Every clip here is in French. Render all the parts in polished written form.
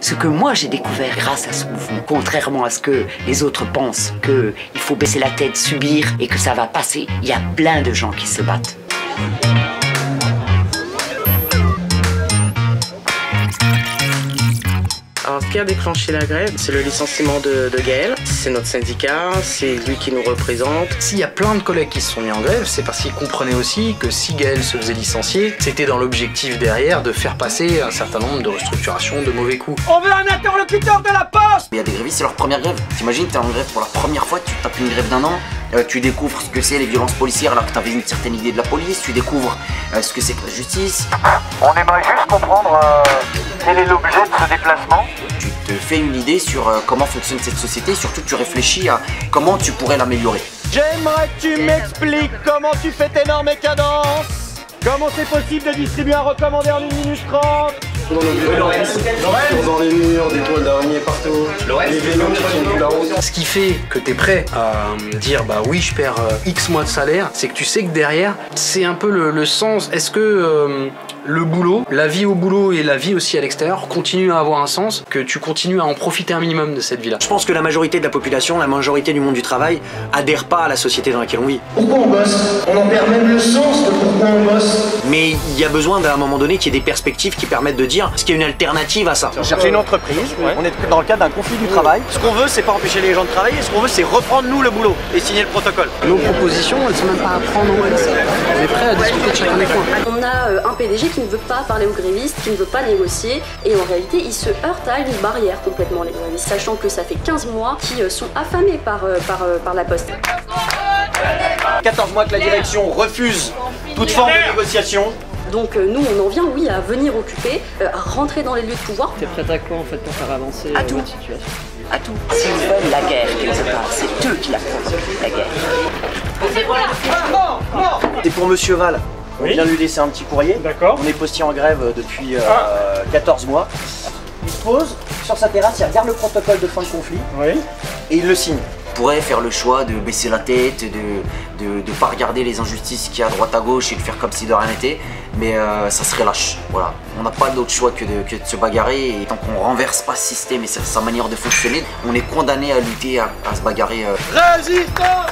Ce que moi j'ai découvert grâce à ce mouvement, contrairement à ce que les autres pensent, qu'il faut baisser la tête, subir et que ça va passer, il y a plein de gens qui se battent. Alors, ce qui a déclenché la grève, c'est le licenciement de Gaël. C'est notre syndicat, c'est lui qui nous représente. S'il y a plein de collègues qui se sont mis en grève, c'est parce qu'ils comprenaient aussi que si Gaël se faisait licencier, c'était dans l'objectif derrière de faire passer un certain nombre de restructurations, de mauvais coups. On veut un interlocuteur de la Poste! Il y a des grévistes, c'est leur première grève. T'imagines, t'es en grève pour la première fois, tu tapes une grève d'un an, tu découvres ce que c'est les violences policières alors que t'avais une certaine idée de la police, tu découvres ce que c'est que la justice. On aimerait juste comprendre quel est l'objet de ce déplacement. Tu te fais une idée sur comment fonctionne cette société, surtout tu réfléchis à comment tu pourrais l'améliorer. J'aimerais que tu m'expliques comment tu fais tes normes et cadences. Comment c'est possible de distribuer un recommandé en 1 minute 30? Dans les murs, des toiles d'araignée partout, les vélos qui tiennent plus la route. Ce qui fait que tu es prêt à dire bah oui je perds X mois de salaire, c'est que tu sais que derrière c'est un peu le sens. Est-ce que le boulot, la vie au boulot et la vie aussi à l'extérieur continuent à avoir un sens, que tu continues à en profiter un minimum de cette vie-là? Je pense que la majorité de la population, la majorité du monde du travail adhère pas à la société dans laquelle on vit. Pourquoi on bosse? On en perd même le sens de pourquoi on bosse. Mais il y a besoin d'un moment donné qu'il y ait des perspectives qui permettent de dire est-ce qu'il y a une alternative à ça. On cherche une entreprise, on est dans le cadre d'un conflit du travail. Ce qu'on veut, c'est pas empêcher les gens de travailler, ce qu'on veut, c'est reprendre nous le boulot et signer le protocole. Nos propositions, elles sont même pas à prendre en compte. On est prêt à discuter de chacun des points. On a un PDG qui ne veut pas parler aux grévistes, qui ne veut pas négocier, et en réalité, il se heurte à une barrière complètement, les grévistes, sachant que ça fait 15 mois qu'ils sont affamés par la Poste. 14 mois que la direction refuse toute forme de négociation. Donc nous, on en vient, oui, à venir occuper, à rentrer dans les lieux de pouvoir. T'es prête à quoi en fait pour faire avancer À tout. votre situation? À tout. S'ils veulent la guerre quelque part, c'est eux qui la font, la guerre. C'est pour Monsieur Val. On vient lui laisser un petit courrier. D'accord. On est postier en grève depuis 14 mois. Il se pose sur sa terrasse, il regarde le protocole de fin de conflit et il le signe. On pourrait faire le choix de baisser la tête, de pas regarder les injustices qu'il y a à droite à gauche et de faire comme si de rien n'était, mais ça serait lâche. Voilà. On n'a pas d'autre choix que de se bagarrer, et tant qu'on renverse pas ce système et sa manière de fonctionner, on est condamné à lutter, à se bagarrer. Résistance!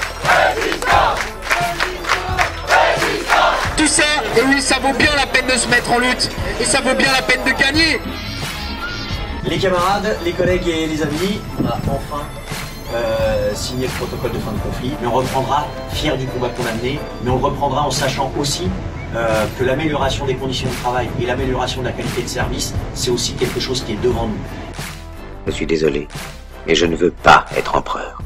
Tout ça, et oui, ça vaut bien la peine de se mettre en lutte. Et ça vaut bien la peine de gagner. Les camarades, les collègues et les amis, on a enfin signé le protocole de fin de conflit. Mais on reprendra fier du combat qu'on a mené, mais on le reprendra en sachant aussi que l'amélioration des conditions de travail et l'amélioration de la qualité de service, c'est aussi quelque chose qui est devant nous. Je suis désolé, mais je ne veux pas être empereur.